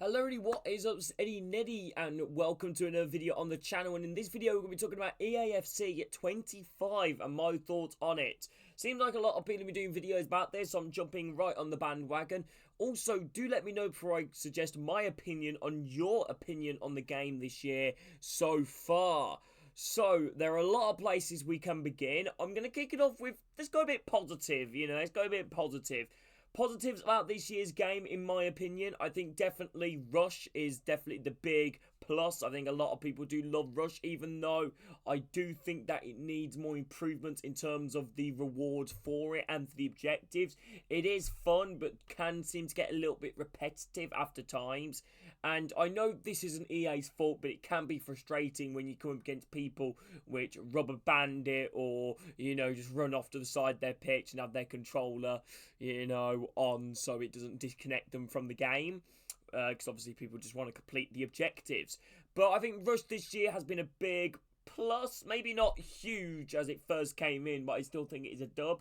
Hello everybody, what is up? It's Eddie Neddy and welcome to another video on the channel, and in this video we're going to be talking about EAFC 25 and my thoughts on it. Seems like a lot of people have been doing videos about this, so I'm jumping right on the bandwagon. Also, do let me know before I suggest my opinion on your opinion on the game this year so far. So, there are a lot of places we can begin. I'm going to kick it off with, let's go a bit positive, let's go a bit positive. Positives about this year's game, in my opinion, I think definitely Rush is definitely the big plus. I think a lot of people do love Rush, even though I do think that it needs more improvements in terms of the rewards for it and for the objectives. It is fun, but can seem to get a little bit repetitive after times. And I know this isn't EA's fault, but it can be frustrating when you come up against people which rubber band it or, just run off to the side of their pitch and have their controller, on so it doesn't disconnect them from the game, because obviously people just want to complete the objectives. But I think Rush this year has been a big plus, maybe not huge as it first came in, but I still think it is a dub.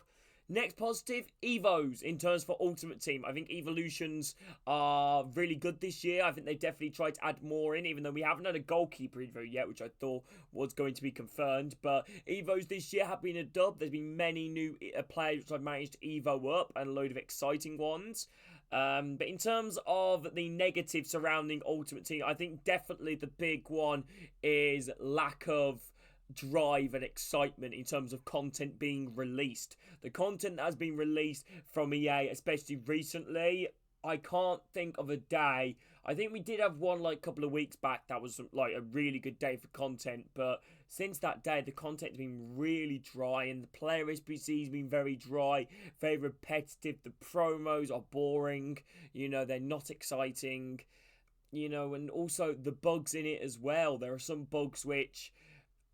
Next positive, Evos in terms for Ultimate Team. I think evolutions are really good this year. I think they definitely tried to add more in, even though we haven't had a goalkeeper Evo yet, which I thought was going to be confirmed. But Evos this year have been a dub. There's been many new players which I've managed to Evo up and a load of exciting ones. But in terms of the negative surrounding Ultimate Team, I think definitely the big one is lack of drive and excitement in terms of content being released. The content that has been released from EA, especially recently, I can't think of a day. I think we did have one like a couple of weeks back that was like a really good day for content, but since that day the content has been really dry and the player SBCs have been very dry, very repetitive. The promos are boring, they're not exciting, and also the bugs in it as well. There are some bugs which,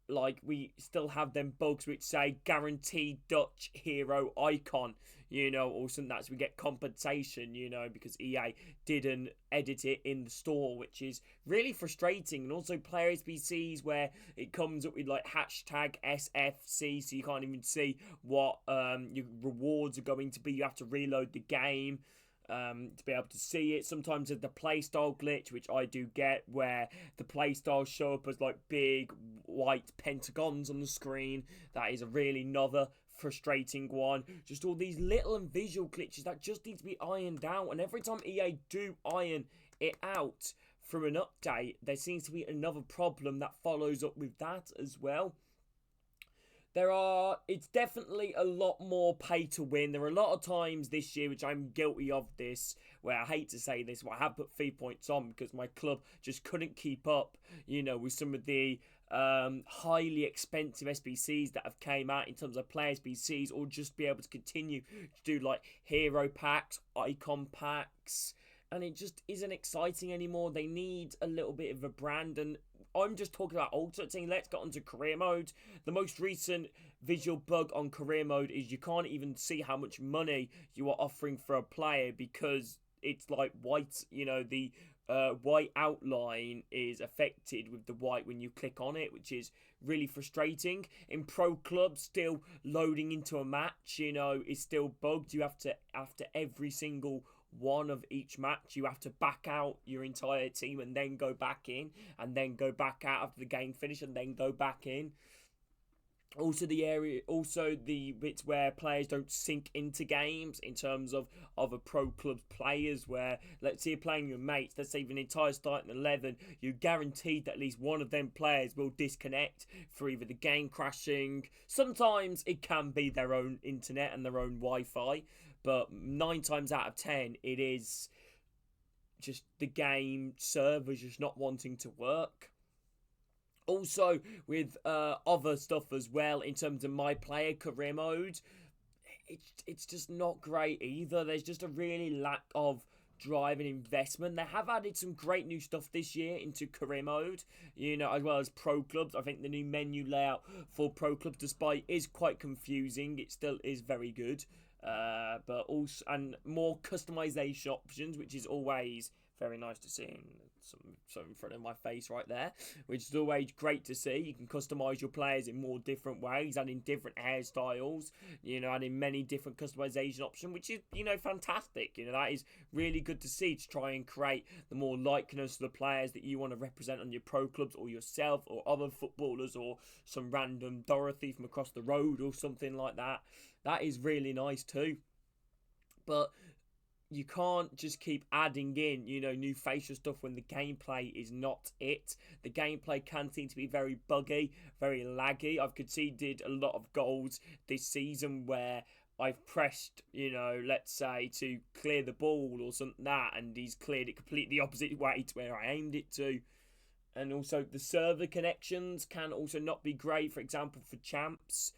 like, we still have them bugs which say guaranteed Dutch hero icon, or something that's we get compensation, because EA didn't edit it in the store, which is really frustrating. And also player SBCs where it comes up with like hashtag SFC, so you can't even see what your rewards are going to be. You have to reload the game to be able to see it. Sometimes there's the playstyle glitch, which I do get, where the playstyles show up as like big white pentagons on the screen. That is a really another frustrating one. Just all these little and visual glitches that just need to be ironed out, and every time EA do iron it out through an update, there seems to be another problem that follows up with that as well. It's definitely a lot more pay to win. There are a lot of times this year, which I'm guilty of this, where I hate to say this, where I have put 3 points on because my club just couldn't keep up, with some of the highly expensive SBCs that have came out in terms of player SBCs, or just be able to continue to do like hero packs, icon packs, and it just isn't exciting anymore. They need a little bit of a brand, and I'm just talking about Ultimate Team. Let's get onto career mode. The most recent visual bug on career mode is you can't even see how much money you are offering for a player because it's like white, the white outline is affected with the white when you click on it, which is really frustrating. In pro clubs, still loading into a match, is still bugged. You have to, after every single one of each match, you have to back out your entire team and then go back in, and then go back out after the game finish and then go back in. Also the bits where players don't sync into games in terms of a pro club's players, where let's say you're playing your mates, let's say you've an entire starting 11, you're guaranteed that at least one of them players will disconnect for either the game crashing. Sometimes it can be their own internet and their own Wi-Fi, but 9 times out of 10 it is just the game servers just not wanting to work. Also, with other stuff as well, in terms of my player career mode, it's just not great either. There's just a really lack of drive and investment. They have added some great new stuff this year into career mode, as well as pro clubs. I think the new menu layout for pro clubs, despite is quite confusing, it still is very good. But also, and more customization options, which is always Very nice to see, and some in front of my face right there, which is always great to see. You can customize your players in more different ways, adding different hairstyles, adding many different customization options, which is, fantastic. That is really good to see, to try and create the more likeness to the players that you want to represent on your pro clubs, or yourself, or other footballers, or some random Dorothy from across the road or something like that. That is really nice too. But you can't just keep adding in, new facial stuff when the gameplay is not it. The gameplay can seem to be very buggy, very laggy. I've conceded a lot of goals this season where I've pressed, let's say, to clear the ball or something like that, and he's cleared it completely opposite way to where I aimed it to. And also the server connections can also not be great. For example, for champs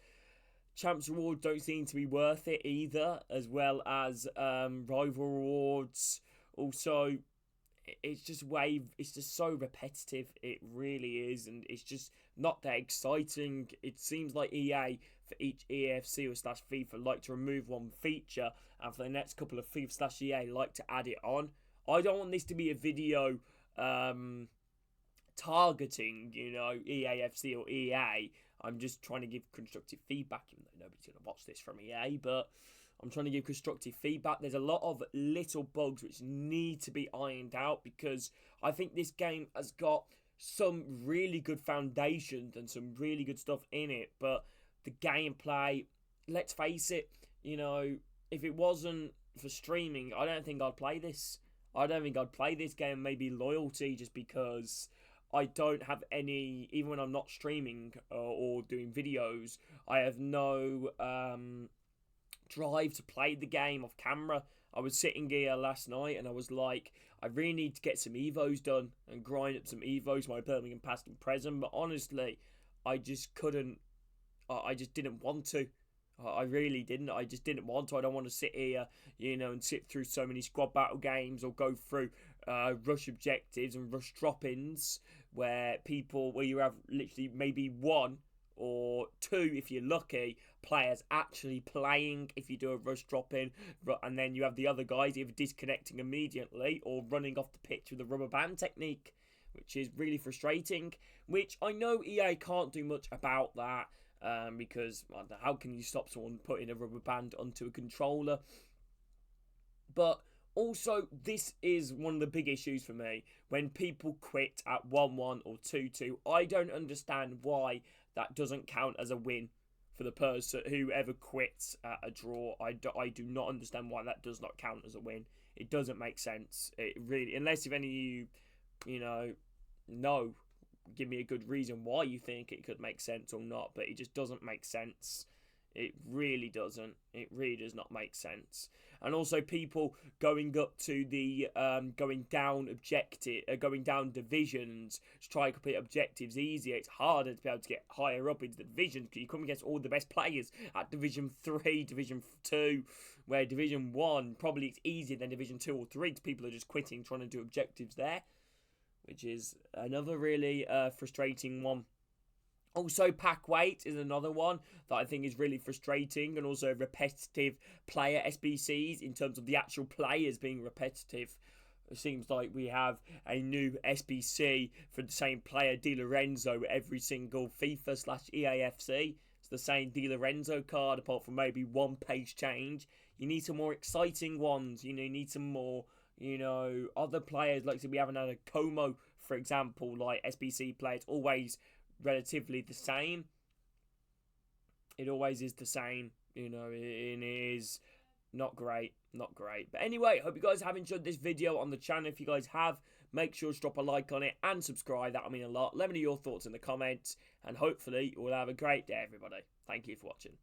rewards don't seem to be worth it either, as well as rival rewards. Also, it's just so repetitive. It really is, and it's just not that exciting. It seems like EA, for each EAFC or / FIFA, like to remove one feature, and for the next couple of FIFA / EA, like to add it on. I don't want this to be a video targeting, EAFC or EA. I'm just trying to give constructive feedback, even though nobody's going to watch this from EA, but I'm trying to give constructive feedback. There's a lot of little bugs which need to be ironed out, because I think this game has got some really good foundations and some really good stuff in it, but the gameplay, let's face it, if it wasn't for streaming, I don't think I'd play this. I don't think I'd play this game, maybe loyalty, just because I don't have any, even when I'm not streaming or doing videos, I have no drive to play the game off camera. I was sitting here last night and I was like, I really need to get some Evos done and grind up some Evos, my Birmingham past and present, but honestly, I just couldn't, I just didn't want to. I really didn't. I just didn't want to. I don't want to sit here, and sit through so many squad battle games, or go through rush objectives and rush drop-ins where you have literally maybe one or two, if you're lucky, players actually playing if you do a rush drop-in, and then you have the other guys either disconnecting immediately or running off the pitch with a rubber band technique, which is really frustrating, which I know EA can't do much about that. Because how can you stop someone putting a rubber band onto a controller? But also, this is one of the big issues for me. When people quit at 1-1 or 2-2, I don't understand why that doesn't count as a win for the person who ever quits at a draw. I do not understand why that does not count as a win. It doesn't make sense. It really, unless if any of you, know, give me a good reason why you think it could make sense or not, but it just doesn't make sense. It really doesn't. It really does not make sense. And also people going up to the going down divisions to try and complete objectives easier. It's harder to be able to get higher up into the divisions because you come against all the best players at Division 3, Division 2, where Division 1 probably it's easier than Division 2 or 3 because people are just quitting trying to do objectives there, which is another really frustrating one. Also, pack weight is another one that I think is really frustrating, and also repetitive player SBCs in terms of the actual players being repetitive. It seems like we have a new SBC for the same player, Di Lorenzo, every single FIFA/EAFC. It's the same Di Lorenzo card, apart from maybe one page change. You need some more exciting ones. You need some more, other players. Like, so we haven't had a Como, for example, like SBC players, always relatively the same. It always is the same, it is not great. But anyway, hope you guys have enjoyed this video on the channel. If you guys have, make sure to drop a like on it and subscribe. That'll mean a lot. Let me know your thoughts in the comments, and hopefully you will have a great day, everybody. Thank you for watching.